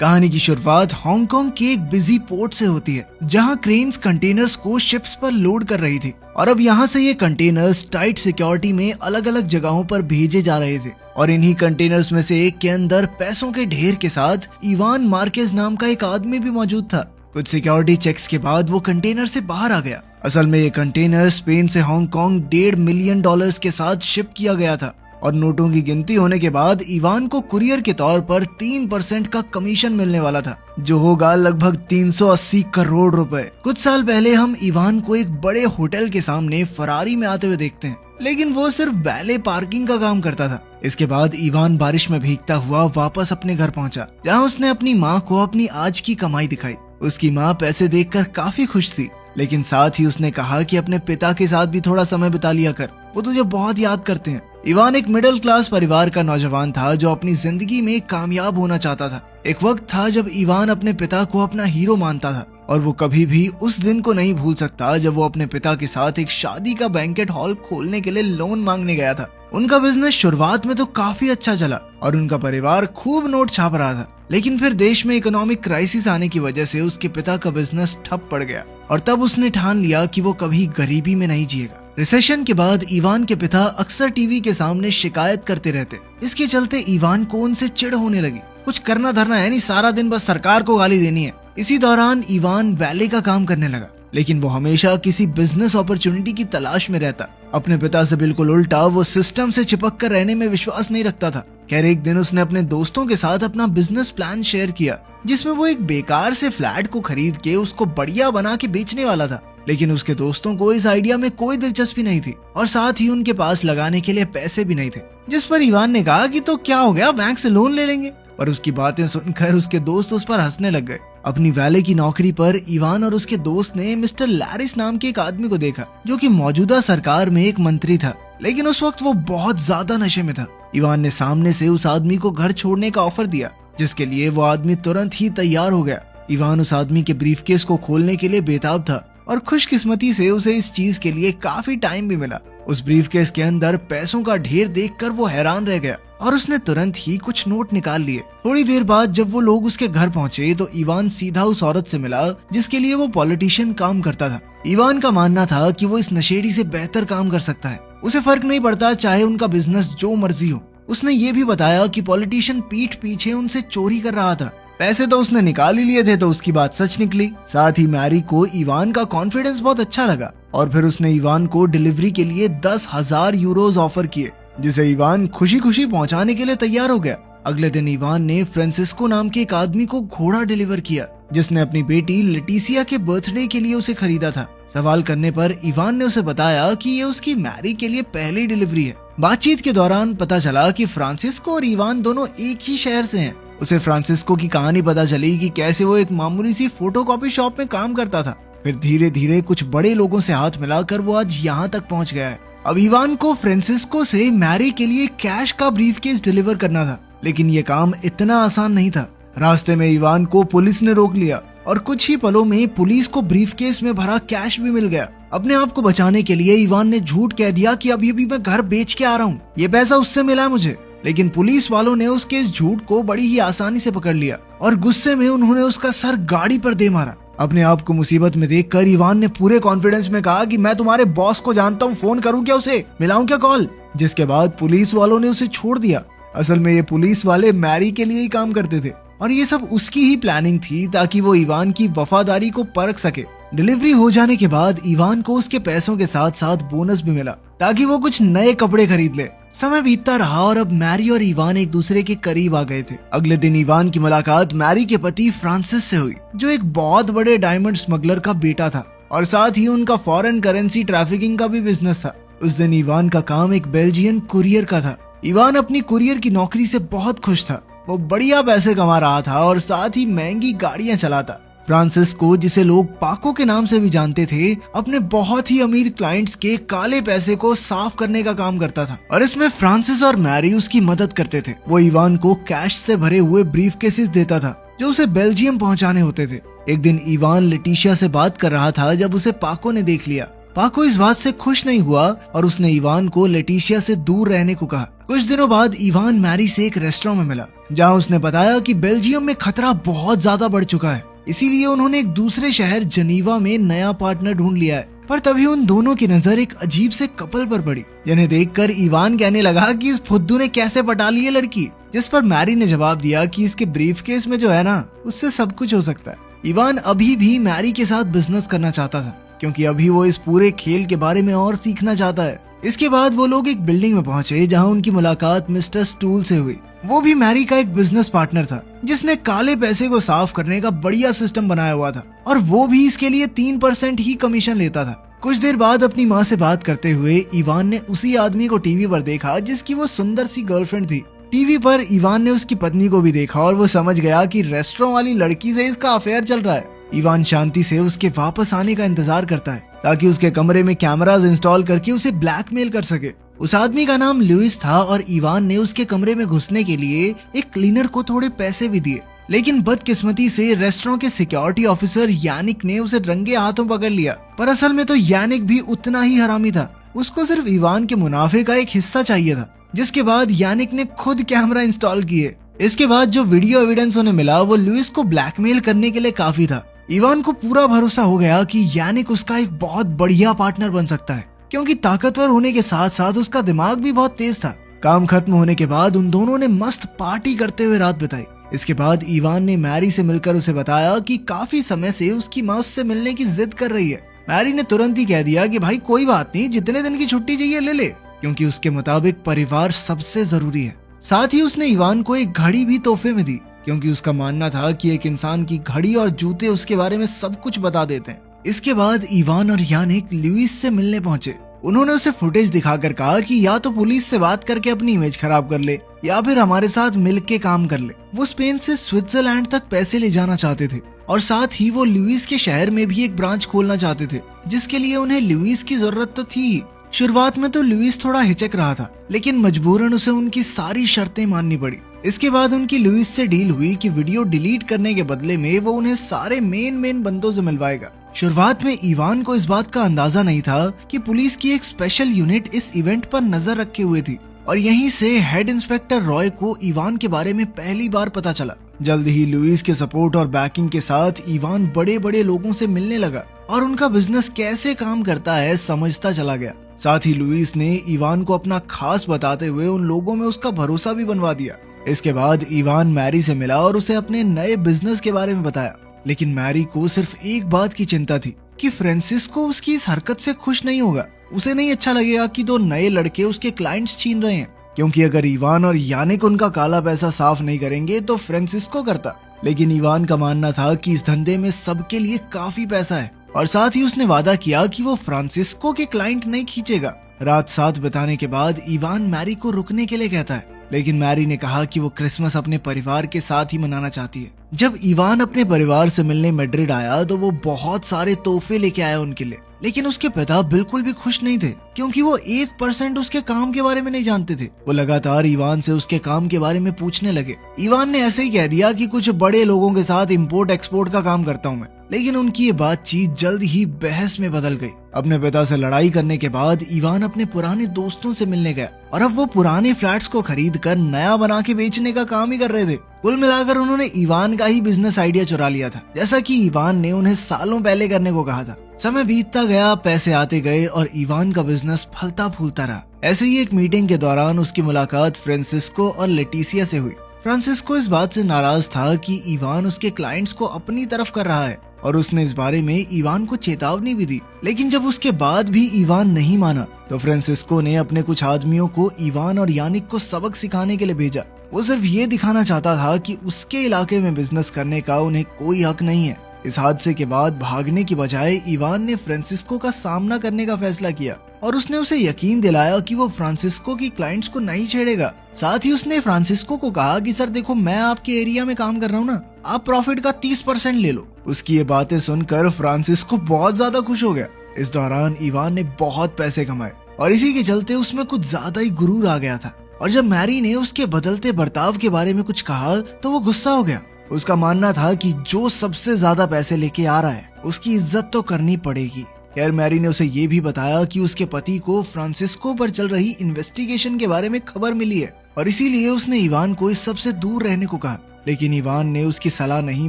कहानी की शुरुआत हांगकांग के एक बिजी पोर्ट से होती है, जहां क्रेन्स कंटेनर्स को शिप्स पर लोड कर रही थी और अब यहां से ये कंटेनर्स टाइट सिक्योरिटी में अलग अलग जगहों पर भेजे जा रहे थे। और इन्हीं कंटेनर्स में से एक के अंदर पैसों के ढेर के साथ इवान मार्केज नाम का एक आदमी भी मौजूद था। कुछ सिक्योरिटी चेक्स के बाद वो कंटेनर से बाहर आ गया। असल में ये कंटेनर स्पेन से हांगकांग $1.5 मिलियन के साथ शिप किया गया था और नोटों की गिनती होने के बाद इवान को कुरियर के तौर पर 3% का कमीशन मिलने वाला था, जो होगा लगभग 380 करोड़ रुपए। कुछ साल पहले हम इवान को एक बड़े होटल के सामने फरारी में आते हुए देखते हैं, लेकिन वो सिर्फ वैले पार्किंग का काम करता था। इसके बाद इवान बारिश में भीगता हुआ वापस अपने घर पहुंचा, जहां उसने अपनी माँ को अपनी आज की कमाई दिखाई। उसकी माँ पैसे देखकर काफी खुश थी, लेकिन साथ ही उसने कहा कि अपने पिता के साथ भी थोड़ा समय बिता लिया कर, वो तुझे बहुत याद करते हैं। इवान एक मिडिल क्लास परिवार का नौजवान था जो अपनी जिंदगी में कामयाब होना चाहता था। एक वक्त था जब इवान अपने पिता को अपना हीरो मानता था और वो कभी भी उस दिन को नहीं भूल सकता जब वो अपने पिता के साथ एक शादी का बैंकेट हॉल खोलने के लिए लोन मांगने गया था। उनका बिजनेस शुरुआत में तो काफी अच्छा चला और उनका परिवार खूब नोट छाप रहा था, लेकिन फिर देश में इकोनॉमिक क्राइसिस आने की वजह से उसके पिता का बिजनेस ठप पड़ गया और तब उसने ठान लिया कि वो कभी गरीबी में नहीं जिएगा। रिसेशन के बाद इवान के पिता अक्सर टीवी के सामने शिकायत करते रहते। इसके चलते इवान को उनसे चिढ़ होने लगी। कुछ करना धरना है नहीं, सारा दिन बस सरकार को गाली देनी है। इसी दौरान इवान वैले का काम करने लगा, लेकिन वो हमेशा किसी बिजनेस अपॉर्चुनिटी की तलाश में रहता। अपने पिता से बिल्कुल उल्टा, वो सिस्टम से चिपक कर रहने में विश्वास नहीं रखता था। खैर, एक दिन उसने अपने दोस्तों के साथ अपना बिजनेस प्लान शेयर किया, जिसमें वो एक बेकार से फ्लैट को खरीद के उसको बढ़िया बना के बेचने वाला था। लेकिन उसके दोस्तों को इस आइडिया में कोई दिलचस्पी नहीं थी और साथ ही उनके पास लगाने के लिए पैसे भी नहीं थे। जिस पर इवान ने कहा कि तो क्या हो गया, बैंक से लोन ले लेंगे। पर उसकी बातें सुनकर उसके दोस्त उस पर हंसने लग गए। अपनी वैले की नौकरी पर इवान और उसके दोस्त ने मिस्टर लैरिस नाम के एक आदमी को देखा, जो कि मौजूदा सरकार में एक मंत्री था, लेकिन उस वक्त वो बहुत ज्यादा नशे में था। इवान ने सामने से उस आदमी को घर छोड़ने का ऑफर दिया, जिसके लिए वो आदमी तुरंत ही तैयार हो गया। इवान उस आदमी के ब्रीफकेस को खोलने के लिए बेताब था और खुशकिस्मती से उसे इस चीज के लिए काफी टाइम भी मिला। उस ब्रीफकेस के अंदर पैसों का ढेर देखकर वो हैरान रह गया और उसने तुरंत ही कुछ नोट निकाल लिए। थोड़ी देर बाद जब वो लोग उसके घर पहुंचे तो इवान सीधा उस औरत से मिला जिसके लिए वो पॉलिटिशियन काम करता था। इवान का मानना था कि वो इस नशेड़ी से बेहतर काम कर सकता है, उसे फर्क नहीं पड़ता चाहे उनका बिजनेस जो मर्जी हो। उसने ये भी बताया कि पॉलिटिशियन पीठ पीछे उनसे चोरी कर रहा था। पैसे तो उसने निकाल ही लिए थे, तो उसकी बात सच निकली। साथ ही मैरी को इवान का कॉन्फिडेंस बहुत अच्छा लगा और फिर उसने इवान को डिलीवरी के लिए 10,000 यूरोज ऑफर किए, जिसे इवान खुशी खुशी पहुंचाने के लिए तैयार हो गया। अगले दिन इवान ने फ्रांसिस्को नाम के एक आदमी को घोड़ा डिलीवर किया, जिसने अपनी बेटी लेटिसिया के बर्थडे के लिए उसे खरीदा था। सवाल करने पर इवान ने उसे बताया कि ये उसकी मैरी के लिए पहली डिलीवरी है। बातचीत के दौरान पता चला कि फ्रांसिस्को और इवान दोनों एक ही शहर से हैं। उसे फ्रांसिस्को की कहानी पता चली कि कैसे वो एक मामूली सी फोटोकॉपी शॉप में काम करता था। फिर धीरे धीरे कुछ बड़े लोगों से हाथ मिलाकर वो आज यहाँ तक पहुँच गया है। अब इवान को फ्रांसिस्को से मैरी के लिए कैश का ब्रीफकेस डिलीवर करना था, लेकिन ये काम इतना आसान नहीं था। रास्ते में इवान को पुलिस ने रोक लिया और कुछ ही पलों में पुलिस को ब्रीफकेस में भरा कैश भी मिल गया। अपने आप को बचाने के लिए इवान ने झूठ कह दिया कि अभी अभी मैं घर बेच के आ रहा हूँ, ये पैसा उससे मिला मुझे। लेकिन पुलिस वालों ने उसके इस झूठ को बड़ी ही आसानी से पकड़ लिया और गुस्से में उन्होंने उसका सर गाड़ी पर दे मारा। अपने आप को मुसीबत में देखकर इवान ने पूरे कॉन्फिडेंस में कहा कि मैं तुम्हारे बॉस को जानता हूँ, फोन करूँ क्या उसे, मिलाऊं क्या कॉल। जिसके बाद पुलिस वालों ने उसे छोड़ दिया। असल में ये पुलिस वाले मैरी के लिए ही काम करते थे और ये सब उसकी ही प्लानिंग थी ताकि वो इवान की वफादारी को परख सके। डिलीवरी हो जाने के बाद इवान को उसके पैसों के साथ साथ बोनस भी मिला ताकि वो कुछ नए कपड़े खरीद ले। समय बीतता रहा और अब मैरी और इवान एक दूसरे के करीब आ गए थे। अगले दिन इवान की मुलाकात मैरी के पति फ्रांसिस से हुई, जो एक बहुत बड़े डायमंड स्मगलर का बेटा था और साथ ही उनका फॉरेन करेंसी ट्रैफिकिंग का भी बिजनेस था। उस दिन इवान का काम एक बेल्जियन कुरियर का था। इवान अपनी कुरियर की नौकरी से बहुत खुश था। वो बढ़िया पैसे कमा रहा था और साथ ही महंगी गाड़ियां चलाता। फ्रांसिस्को, जिसे लोग पाको के नाम से भी जानते थे, अपने बहुत ही अमीर क्लाइंट्स के काले पैसे को साफ करने का काम करता था और इसमें फ्रांसिस और मैरी उसकी मदद करते थे। वो इवान को कैश से भरे हुए ब्रीफकेसेस देता था जो उसे बेल्जियम पहुंचाने होते थे। एक दिन इवान लेटिशिया से बात कर रहा था जब उसे पाको ने देख लिया। पाको इस बात से खुश नहीं हुआ और उसने इवान को लेटिशिया से दूर रहने को कहा। कुछ दिनों बाद इवान मैरी से एक रेस्टोरेंट में मिला जहां उसने बताया कि बेल्जियम में खतरा बहुत ज्यादा बढ़ चुका है, इसीलिए उन्होंने एक दूसरे शहर जनीवा में नया पार्टनर ढूंढ लिया है। पर तभी उन दोनों की नजर एक अजीब से कपल पर पड़ी, जिन्हें देखकर इवान कहने लगा कि इस फुद्दू ने कैसे पटा ली है लड़की। जिस पर मैरी ने जवाब दिया कि इसके ब्रीफकेस में जो है ना, उससे सब कुछ हो सकता है। इवान अभी भी मैरी के साथ बिजनेस करना चाहता था, क्योंकि अभी वो इस पूरे खेल के बारे में और सीखना चाहता है। इसके बाद वो लोग एक बिल्डिंग में पहुंचे जहां उनकी मुलाकात मिस्टर स्टूल से हुई। वो भी मैरी का एक बिजनेस पार्टनर था, जिसने काले पैसे को साफ करने का बढ़िया सिस्टम बनाया हुआ था, और वो भी इसके लिए 3% ही कमीशन लेता था। कुछ देर बाद अपनी माँ से बात करते हुए इवान ने उसी आदमी को टीवी पर देखा जिसकी वो सुंदर सी गर्लफ्रेंड थी। टीवी पर इवान ने उसकी पत्नी को भी देखा और वो समझ गया कि रेस्टोरेंट वाली लड़की से इसका अफेयर चल रहा है। इवान शांति से उसके वापस आने का इंतजार करता है ताकि उसके कमरे में कैमरास इंस्टॉल करके उसे ब्लैकमेल कर सके। उस आदमी का नाम लुइस था और इवान ने उसके कमरे में घुसने के लिए एक क्लीनर को थोड़े पैसे भी दिए, लेकिन बदकिस्मती से रेस्टोरेंट के सिक्योरिटी ऑफिसर यानिक ने उसे रंगे हाथों पकड़ लिया। पर असल में तो यानिक भी उतना ही हरामी था, उसको सिर्फ इवान के मुनाफे का एक हिस्सा चाहिए था। जिसके बाद यानिक ने खुद कैमरा इंस्टॉल किए। इसके बाद जो वीडियो एविडेंस उन्हें मिला वो लुइस को ब्लैकमेल करने के लिए काफी था। इवान को पूरा भरोसा हो गया कि यानिक उसका एक बहुत बढ़िया पार्टनर बन सकता है, क्योंकि ताकतवर होने के साथ साथ उसका दिमाग भी बहुत तेज था। काम खत्म होने के बाद उन दोनों ने मस्त पार्टी करते हुए रात बिताई। इसके बाद इवान ने मैरी से मिलकर उसे बताया कि काफी समय से उसकी माँ उससे मिलने की जिद कर रही है। मैरी ने तुरंत ही कह दिया कि भाई कोई बात नहीं, जितने दिन की छुट्टी चाहिए ले ले, क्योंकि उसके मुताबिक परिवार सबसे जरूरी है। साथ ही उसने इवान को एक घड़ी भी तोहफे में दी, क्योंकि उसका मानना था कि एक इंसान की घड़ी और जूते उसके बारे में सब कुछ बता देते हैं। इसके बाद इवान और यानिक लुइस से मिलने पहुंचे। उन्होंने उसे फुटेज दिखाकर कहा कि या तो पुलिस से बात करके अपनी इमेज खराब कर ले या फिर हमारे साथ मिलके काम कर ले। वो स्पेन से स्विट्जरलैंड तक पैसे ले जाना चाहते थे और साथ ही वो लुइस के शहर में भी एक ब्रांच खोलना चाहते थे, जिसके लिए उन्हें लुइस की जरूरत तो थी। शुरुआत में तो लुइस थोड़ा हिचक रहा था, लेकिन मजबूरन उसे उनकी सारी शर्तें माननी पड़ी। इसके बाद उनकी लुइस से डील हुई कि वीडियो डिलीट करने के बदले में वो उन्हें सारे मेन बंदों से मिलवाएगा। शुरुआत में इवान को इस बात का अंदाजा नहीं था कि पुलिस की एक स्पेशल यूनिट इस इवेंट पर नजर रखे हुए थी, और यहीं से हेड इंस्पेक्टर रॉय को इवान के बारे में पहली बार पता चला। जल्द ही लुइस के सपोर्ट और बैकिंग के साथ इवान बड़े बड़े लोगों से मिलने लगा और उनका बिजनेस कैसे काम करता है समझता चला गया। साथ ही लुइस ने इवान को अपना खास बताते हुए उन लोगों में उसका भरोसा भी बनवा दिया। इसके बाद इवान मैरी से मिला और उसे अपने नए बिजनेस के बारे में बताया, लेकिन मैरी को सिर्फ एक बात की चिंता थी कि फ्रांसिस्को उसकी इस हरकत से खुश नहीं होगा। उसे नहीं अच्छा लगेगा कि दो नए लड़के उसके क्लाइंट्स छीन रहे हैं, क्योंकि अगर इवान और यानिक उनका काला पैसा साफ नहीं करेंगे तो फ्रांसिस्को करता। लेकिन इवान का मानना था कि इस धंधे में सबके लिए काफी पैसा है, और साथ ही उसने वादा किया कि वो फ्रांसिस्को के क्लाइंट नहीं खींचेगा। रात साथ बिताने के बाद इवान मैरी को रुकने के लिए कहता है, लेकिन मैरी ने कहा कि वो क्रिसमस अपने परिवार के साथ ही मनाना चाहती है। जब इवान अपने परिवार से मिलने मैड्रिड आया तो वो बहुत सारे तोहफे लेके आया उनके लिए, लेकिन उसके पिता बिल्कुल भी खुश नहीं थे, क्योंकि वो 1% उसके काम के बारे में नहीं जानते थे। वो लगातार इवान से उसके काम के बारे में पूछने लगे। इवान ने ऐसे ही कह दिया कि कुछ बड़े लोगों के साथ इंपोर्ट एक्सपोर्ट का काम करता हूँ मैं, लेकिन उनकी ये बातचीत जल्द ही बहस में बदल गई। अपने पिता से लड़ाई करने के बाद इवान अपने पुराने दोस्तों से मिलने गया, और अब वो पुराने फ्लैट्स को खरीद कर नया बना के बेचने का काम ही कर रहे थे। कुल मिलाकर उन्होंने इवान का ही बिजनेस आइडिया चुरा लिया था, जैसा कि इवान ने उन्हें सालों पहले करने को कहा था। समय बीतता गया, पैसे आते गए और इवान का बिजनेस फलता फूलता रहा। ऐसे ही एक मीटिंग के दौरान उसकी मुलाकात फ्रांसिस्को और लेटिसिया से हुई। फ्रांसिस्को इस बात से नाराज था कि इवान उसके क्लाइंट्स को अपनी तरफ कर रहा है, और उसने इस बारे में इवान को चेतावनी भी दी। लेकिन जब उसके बाद भी इवान नहीं माना तो फ्रांसिस्को ने अपने कुछ आदमियों को इवान और यानिक को सबक सिखाने के लिए भेजा। वो सिर्फ ये दिखाना चाहता था कि उसके इलाके में बिजनेस करने का उन्हें कोई हक नहीं है। इस हादसे के बाद भागने की बजाय इवान ने फ्रांसिस्को का सामना करने का फैसला किया, और उसने उसे यकीन दिलाया कि वो फ्रांसिस्को की क्लाइंट्स को नहीं छेड़ेगा। साथ ही उसने फ्रांसिस्को को कहा कि सर देखो, मैं आपके एरिया में काम कर रहा हूँ ना, आप प्रॉफिट का 30% ले लो। उसकी ये बातें सुनकर फ्रांसिस्को बहुत ज्यादा खुश हो गया। इस दौरान इवान ने बहुत पैसे कमाए, और इसी के चलते उसमें कुछ ज्यादा ही गुरूर आ गया था। और जब मैरी ने उसके बदलते बर्ताव के बारे में कुछ कहा तो वो गुस्सा हो गया। उसका मानना था कि जो सबसे ज्यादा पैसे लेके आ रहा है उसकी इज्जत तो करनी पड़ेगी। खैर, मैरी ने उसे ये भी बताया कि उसके पति को फ्रांसिस्को पर चल रही इन्वेस्टिगेशन के बारे में खबर मिली है, और इसीलिए उसने इवान को इस सब से दूर रहने को कहा। लेकिन इवान ने उसकी सलाह नहीं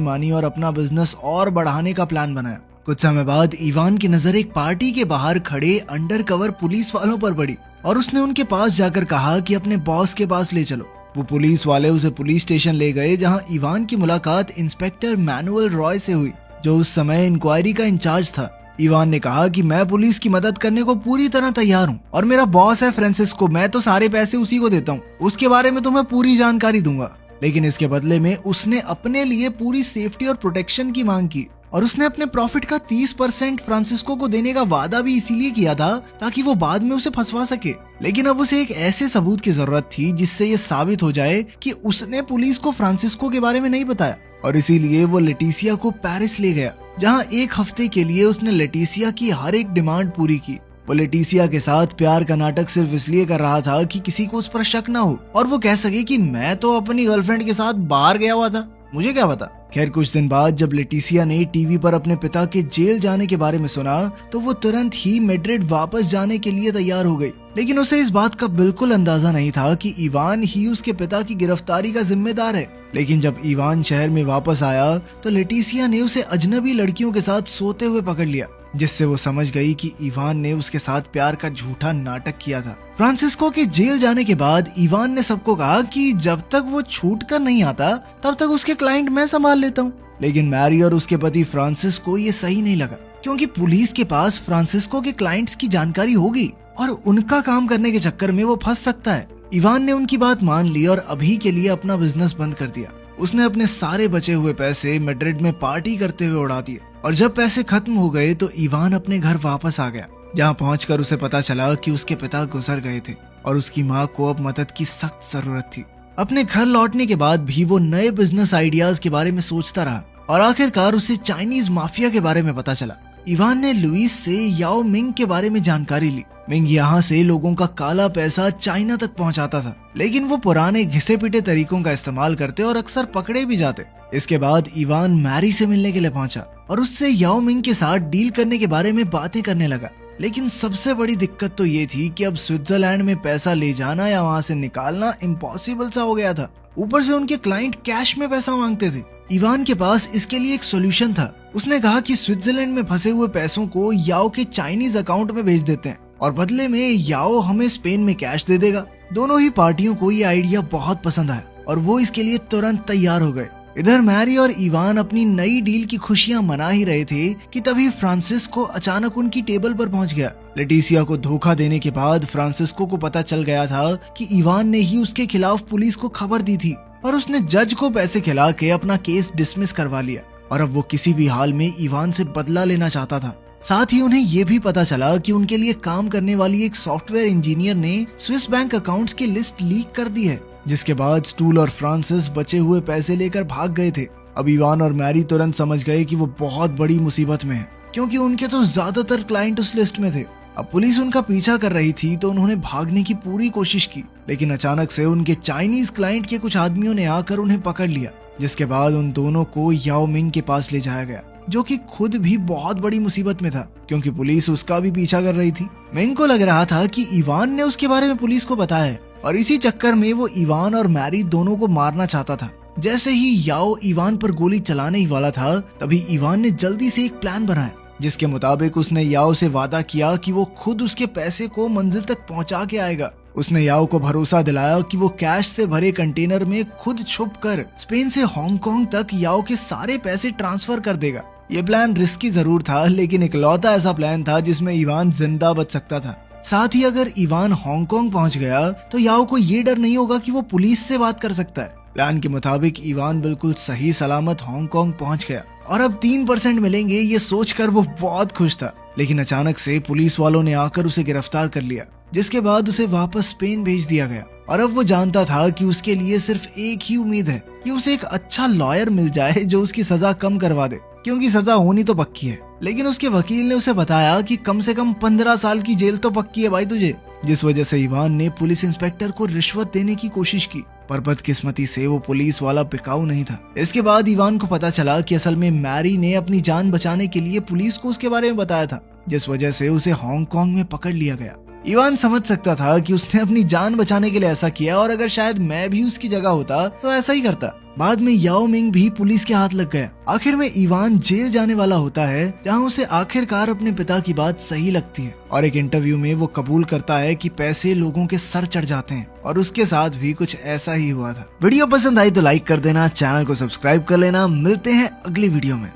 मानी और अपना बिजनेस और बढ़ाने का प्लान बनाया। कुछ समय बाद इवान की नजर एक पार्टी के बाहर खड़े अंडरकवर पुलिस वालों पर पड़ी और उसने उनके पास जाकर कहा कि अपने बॉस के पास ले चलो। वो पुलिस वाले उसे पुलिस स्टेशन ले गए, जहां इवान की मुलाकात इंस्पेक्टर मैनुअल रॉय से हुई, जो उस समय इंक्वायरी का इंचार्ज था। इवान ने कहा कि मैं पुलिस की मदद करने को पूरी तरह तैयार हूँ और मेरा बॉस है फ्रांसिस्को, मैं तो सारे पैसे उसी को देता हूँ, उसके बारे में तो मैं पूरी जानकारी दूंगा। लेकिन इसके बदले में उसने अपने लिए पूरी सेफ्टी और प्रोटेक्शन की मांग की और उसने अपने प्रॉफिट का 30% फ्रांसिस्को को देने का वादा भी इसीलिए किया था ताकि वो बाद में उसे फंसवा सके। लेकिन अब उसे एक ऐसे सबूत की जरूरत थी जिससे ये साबित हो जाए कि उसने पुलिस को फ्रांसिस्को के बारे में नहीं बताया, और इसीलिए वो लेटिसिया को पेरिस ले गया, जहां एक हफ्ते के लिए उसने लेटिसिया की हर एक डिमांड पूरी की। वो लेटिसिया के साथ प्यार का नाटक सिर्फ इसलिए कर रहा था कि किसी को उस पर शक ना हो और वो कह सके कि मैं तो अपनी गर्लफ्रेंड के साथ बाहर गया हुआ था, मुझे क्या पता। खैर कुछ दिन बाद जब लेटिसिया ने टीवी पर अपने पिता के जेल जाने के बारे में सुना तो वो तुरंत ही मैड्रिड वापस जाने के लिए तैयार हो गई। लेकिन उसे इस बात का बिल्कुल अंदाजा नहीं था कि इवान ही उसके पिता की गिरफ्तारी का जिम्मेदार है। लेकिन जब इवान शहर में वापस आया तो लेटिसिया ने उसे अजनबी लड़कियों के साथ सोते हुए पकड़ लिया, जिससे वो समझ गई कि इवान ने उसके साथ प्यार का झूठा नाटक किया था। फ्रांसिस्को के जेल जाने के बाद इवान ने सबको कहा कि जब तक वो छूट कर नहीं आता तब तक उसके क्लाइंट मैं संभाल लेता हूँ। लेकिन मैरी और उसके पति फ्रांसिस को ये सही नहीं लगा, क्योंकि पुलिस के पास फ्रांसिस्को के क्लाइंट्स की जानकारी होगी और उनका काम करने के चक्कर में वो फंस सकता है। इवान ने उनकी बात मान ली और अभी के लिए अपना बिजनेस बंद कर दिया। उसने अपने सारे बचे हुए पैसे मैड्रिड में पार्टी करते हुए उड़ा दिए और जब पैसे खत्म हो गए तो इवान अपने घर वापस आ गया, जहाँ पहुंचकर उसे पता चला कि उसके पिता गुजर गए थे और उसकी माँ को अब मदद की सख्त जरूरत थी। अपने घर लौटने के बाद भी वो नए बिजनेस आइडियाज के बारे में सोचता रहा और आखिरकार उसे चाइनीज माफिया के बारे में पता चला। इवान ने लुइस से याओ मिंग के बारे में जानकारी ली। मिंग यहाँ से लोगों का काला पैसा चाइना तक पहुँचाता था, लेकिन वो पुराने घिसे पिटे तरीकों का इस्तेमाल करते और अक्सर पकड़े भी जाते। इसके बाद इवान मैरी से मिलने के लिए पहुंचा और उससे याओ मिंग के साथ डील करने के बारे में बातें करने लगा। लेकिन सबसे बड़ी दिक्कत तो ये थी कि अब स्विट्जरलैंड में पैसा ले जाना या वहाँ से निकालना इम्पॉसिबल सा हो गया था। ऊपर से उनके क्लाइंट कैश में पैसा मांगते थे। इवान के पास इसके लिए एक सोल्यूशन था। उसने कहा कि स्विट्जरलैंड में फंसे हुए पैसों को याओ के चाइनीज अकाउंट में भेज देते हैं और बदले में याओ हमें स्पेन में कैश दे देगा। दोनों ही पार्टियों को ये आइडिया बहुत पसंद आया और वो इसके लिए तुरंत तैयार हो गए। इधर मैरी और इवान अपनी नई डील की खुशियां मना ही रहे थे कि तभी फ्रांसिस्को अचानक उनकी टेबल पर पहुंच गया। लेटिसिया को धोखा देने के बाद फ्रांसिस्को को पता चल गया था कि इवान ने ही उसके खिलाफ पुलिस को खबर दी थी और उसने जज को पैसे खिला के अपना केस डिसमिस करवा लिया और अब वो किसी भी हाल में इवान से बदला लेना चाहता था। साथ ही उन्हें ये भी पता चला कि उनके लिए काम करने वाली एक सॉफ्टवेयर इंजीनियर ने स्विस बैंक अकाउंट्स की लिस्ट लीक कर दी है, जिसके बाद स्टूल और फ्रांसिस बचे हुए पैसे लेकर भाग गए थे। अब इवान और मैरी तुरंत समझ गए कि वो बहुत बड़ी मुसीबत में है, क्योंकि उनके तो ज्यादातर क्लाइंट उस लिस्ट में थे। अब पुलिस उनका पीछा कर रही थी तो उन्होंने भागने की पूरी कोशिश की, लेकिन अचानक से उनके चाइनीज क्लाइंट के कुछ आदमियों ने आकर उन्हें पकड़ लिया, जिसके बाद उन दोनों को याओ मिंग के पास ले जाया गया, जो कि खुद भी बहुत बड़ी मुसीबत में था क्योंकि पुलिस उसका भी पीछा कर रही थी। मिंग को लग रहा था कि इवान ने उसके बारे में पुलिस को बताया है और इसी चक्कर में वो इवान और मैरी दोनों को मारना चाहता था। जैसे ही याओ इवान पर गोली चलाने ही वाला था तभी इवान ने जल्दी से एक प्लान बनाया, जिसके मुताबिक उसने याओ से वादा किया कि वो खुद उसके पैसे को मंजिल तक पहुंचा के आएगा। उसने याओ को भरोसा दिलाया कि वो कैश से भरे कंटेनर में खुद छुपकर स्पेन से हांगकांग तक याओ के सारे पैसे ट्रांसफर कर देगा। ये प्लान रिस्की जरूर था, लेकिन इकलौता ऐसा प्लान था जिसमें इवान जिंदा बच सकता था। साथ ही अगर इवान हांगकांग पहुंच गया तो याओ को ये डर नहीं होगा कि वो पुलिस से बात कर सकता है। प्लान के मुताबिक इवान बिल्कुल सही सलामत हांगकांग पहुंच गया और अब 3% मिलेंगे ये सोचकर वो बहुत खुश था। लेकिन अचानक से पुलिस वालों ने आकर उसे गिरफ्तार कर लिया, जिसके बाद उसे वापस स्पेन भेज दिया गया। और अब वो जानता था कि उसके लिए सिर्फ एक ही उम्मीद है कि उसे एक अच्छा लॉयर मिल जाए जो उसकी सजा कम करवा दे, क्योंकि सजा होनी तो पक्की है। लेकिन उसके वकील ने उसे बताया कि कम से कम 15 साल की जेल तो पक्की है भाई तुझे, जिस वजह से इवान ने पुलिस इंस्पेक्टर को रिश्वत देने की कोशिश की, पर बदकिस्मती से वो पुलिस वाला बिकाऊ नहीं था। इसके बाद इवान को पता चला कि असल में मैरी ने अपनी जान बचाने के लिए पुलिस को उसके बारे में बताया था, जिस वजह से उसे हांगकांग में पकड़ लिया गया। इवान समझ सकता था कि उसने अपनी जान बचाने के लिए ऐसा किया और अगर शायद मैं भी उसकी जगह होता तो ऐसा ही करता। बाद में याओ मिंग भी पुलिस के हाथ लग गया। आखिर में इवान जेल जाने वाला होता है, जहां उसे आखिरकार अपने पिता की बात सही लगती है और एक इंटरव्यू में वो कबूल करता है कि पैसे लोगों के सर चढ़ जाते हैं और उसके साथ भी कुछ ऐसा ही हुआ था। वीडियो पसंद आई तो लाइक कर देना, चैनल को सब्सक्राइब कर लेना। मिलते हैं अगली वीडियो में।